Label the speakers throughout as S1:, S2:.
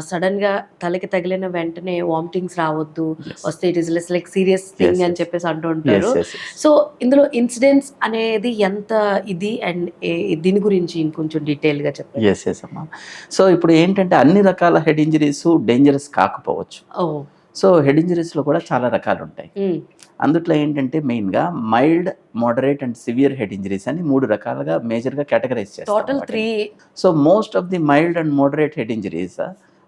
S1: సడన్‌గా తలకి తగిలిన వెంటనే వామిటింగ్స్ రావద్దు.
S2: Yes.
S1: వస్తే it is like serious thing
S2: Yes,
S1: అని
S2: yes.
S1: చెప్పేసి అంటూ ఉంటారు.
S2: Yes, yes, yes.
S1: సో ఇందులో ఇన్సిడెంట్స్ అనేది ఎంత ఇది అండ్ దీని గురించి ఇంకొంచెం డీటెయిల్‌గా చెప్పండి.
S2: ఎస్ ఎస్ అమ్మా. సో ఇప్పుడు ఏంటంటే అన్ని రకాల హెడ్ ఇంజరీస్ డేంజరస్ కాకపోవచ్చు.
S1: ఓహ్!
S2: సో హెడ్ ఇంజరీస్లో కూడా చాలా రకాలు ఉంటాయి.
S1: హ్మ్.
S2: అందుట్లో ఏంటంటే మెయిన్గా mild, moderate and severe head injuries అని 3 రకాలుగా మేజర్గా కేటగరైజ్
S1: టోటల్
S2: చేస్తాం.
S1: 3.
S2: So most of the mild and moderate head injuries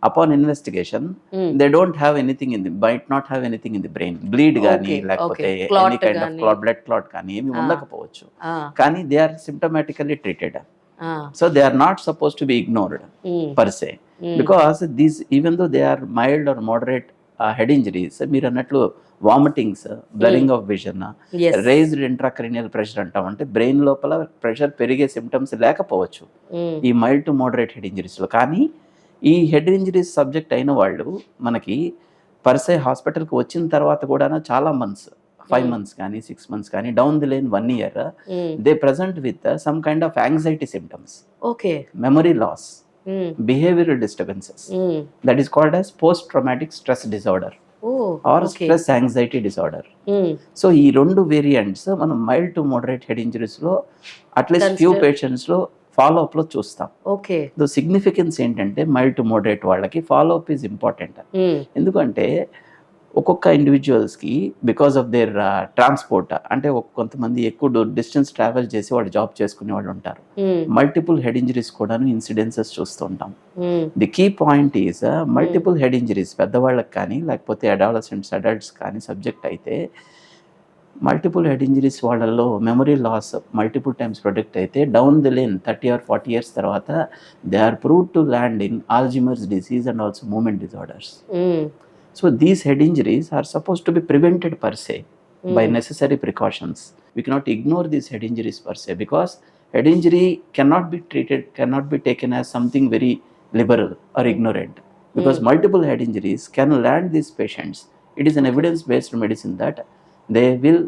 S2: upon investigation
S1: hmm.
S2: They don't have anything in the might not have anything in the brain, bleed కానీ
S1: Okay,
S2: లేకపోతే
S1: okay. Clot
S2: any kind of
S1: గానీ.
S2: Clot, blood clot కానీ ఏమి
S1: ఆ.
S2: ఉండకపోవచ్చు.
S1: ఆ!
S2: కానీ they are symptomatically treated.
S1: Ah!
S2: So they are not suppose to be ignored
S1: హ్మ్.
S2: per se,
S1: Hmm.
S2: because these, even though they are mild or moderate head injuries, మీరు అన్నట్లు vomitings, blurring of vision,
S1: Yes.
S2: Raised intracranial pressure అంటామంటే brain లోపల pressure పెరిగే symptoms లేకపోవచ్చు
S1: Hmm.
S2: ఈ mild to moderate head ఇంజరీస్లో. కానీ ఈ హెడ్ ఇంజరీస్ సబ్జెక్ట్ అయిన వాళ్ళు మనకి పర్సే హాస్పిటల్కి వచ్చిన తర్వాత కూడా చాలా మంత్స్, 5 months కానీ 6 months కానీ down the line 1 year
S1: Hmm.
S2: They present with some kind of anxiety symptoms,
S1: Okay.
S2: Memory loss,
S1: Hmm.
S2: behavioral disturbances,
S1: Hmm.
S2: that is called as post traumatic stress disorder
S1: Oh.
S2: or
S1: Okay.
S2: stress anxiety disorder.
S1: Hmm.
S2: So ఈ 2 variants మనం mild to moderate head ఇంజరీస్లో at least few
S1: Consider-
S2: పేషెంట్స్లో ఫాలోఅప్లో చూస్తాం.
S1: Okay.
S2: Though significance ఏంటంటే mild to moderate వాళ్ళకి follow up is important.
S1: Hmm.
S2: ఎందుకంటే ఒక్కొక్క ఇండివిజువల్స్కి బికాస్ ఆఫ్ దేర్ ట్రాన్స్పోర్ట్, అంటే కొంతమంది ఎక్కువ డిస్టెన్స్ ట్రావెల్ చేసి వాళ్ళు జాబ్ చేసుకునే వాళ్ళు ఉంటారు.
S1: Hmm.
S2: మల్టిపుల్ హెడ్ ఇంజరీస్ కూడాను ఇన్సిడెన్సెస్ చూస్తుంటాం.
S1: Hmm.
S2: The key point is multiple head injuries పెద్దవాళ్ళకి కానీ లేకపోతే అడాలసెంట్స్, అడల్ట్స్ కానీ సబ్జెక్ట్ అయితే మల్టిపుల్ హెడ్ ఇంజరీస్ వాళ్ళల్లో memory loss multiple times product అయితే down the lane 30 or 40 years తర్వాత they are proved to land in Alzheimer's disease and also movement disorders.
S1: Hmm.
S2: So these head injuries are supposed to be prevented per se by
S1: Hmm.
S2: necessary precautions. We cannot ignore these head injuries per se, because head injury cannot be treated, cannot be taken as something very liberal or ignorant, because multiple head injuries can land these patients. It is an evidence-based medicine that they will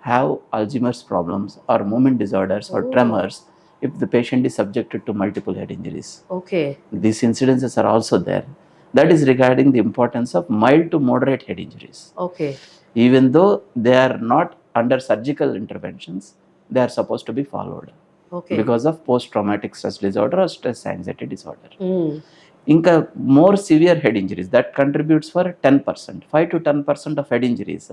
S2: have Alzheimer's problems or movement disorders or
S1: Oh.
S2: tremors if the patient is subjected to multiple head injuries.
S1: Okay.
S2: These incidences are also there. That is regarding the importance of mild to moderate head injuries.
S1: Okay.
S2: Even though they are not under surgical interventions, they are supposed to be followed
S1: Okay.
S2: because of post-traumatic stress disorder or stress anxiety disorder.
S1: Hmm.
S2: ఇంకా more severe head injuries that contributes for 10%, 5 to 10% of head injuries,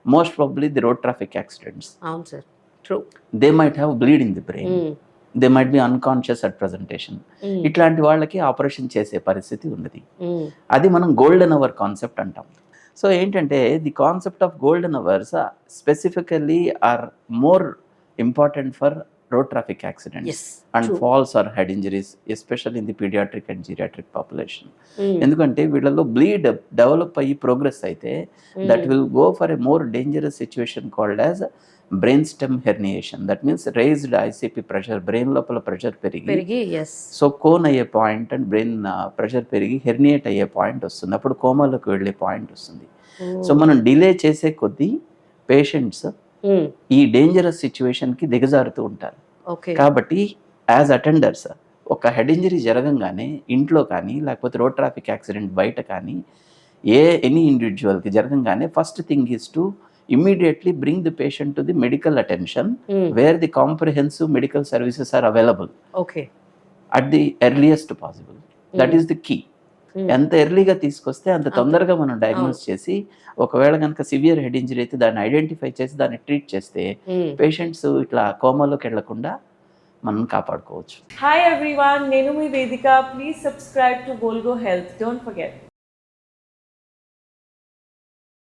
S2: most probably the road traffic accidents.
S1: అవును sir. True.
S2: They might have bleed in the brain.
S1: Hmm.
S2: They might be unconscious at presentation.
S1: Hmm.
S2: ఇట్లాంటి వాళ్ళకి operation చేసే పరిస్థితి ఉన్నది.
S1: Hmm.
S2: అది మనం golden hour concept అంటాం. So ఏంటంటే the concept of golden hours specifically are more important for road traffic accidents
S1: Yes.
S2: And
S1: True.
S2: Falls are head injuries, especially in the paediatric and geriatric population.
S1: Hmm.
S2: ఎందుకంటే వీళ్ళలో bleed develop అయ్యి progress అయితే that will go for a more dangerous situation called as brain stem herniation. That means raised ICP pressure, brain లోపల pressure
S1: పెరిగి yes.
S2: So cone అయ్యే point and brain pressure పెరిగి హెర్నియేట్ అయ్యే point వస్తుంది. అప్పుడు కోమాలోకి వెళ్ళే పాయింట్ వస్తుంది. సో మనం డిలే చేసే కొద్దీ పేషెంట్స్
S1: Hmm.
S2: ఈ డేంజరస్ సిచ్యువేషన్కి దిగజారుతూ ఉంటారు.
S1: Okay.
S2: కాబట్టి యాజ్ అటెండర్స్ ఒక హెడ్ ఇంజరీ జరగంగానే ఇంట్లో కానీ లేకపోతే రోడ్ ట్రాఫిక్ యాక్సిడెంట్ బయట కానీ ఎనీ ఇండివిజువల్కి జరగంగానే first thing is to immediately bring the patient to the medical attention
S1: Hmm.
S2: where the comprehensive medical services are available
S1: Okay.
S2: at the earliest possible. That is the key.
S1: Hmm.
S2: ఎంత ఎర్లీగా తీసుకొస్తే అంత తొందరగా మనం diagnose చేసి ఒకవేళ కనుక severe head injury అయితే దాన్ని ఐడెంటిఫై చేసి దాన్ని ట్రీట్ చేస్తే
S1: Hmm.
S2: పేషెంట్స్ ఇట్లా కోమాలోకి వెళ్లకుండా మనం కాపాడుకోవచ్చు.
S3: Hi everyone, Nenu mi Vedika. Please subscribe to Volgo Health. Don't forget.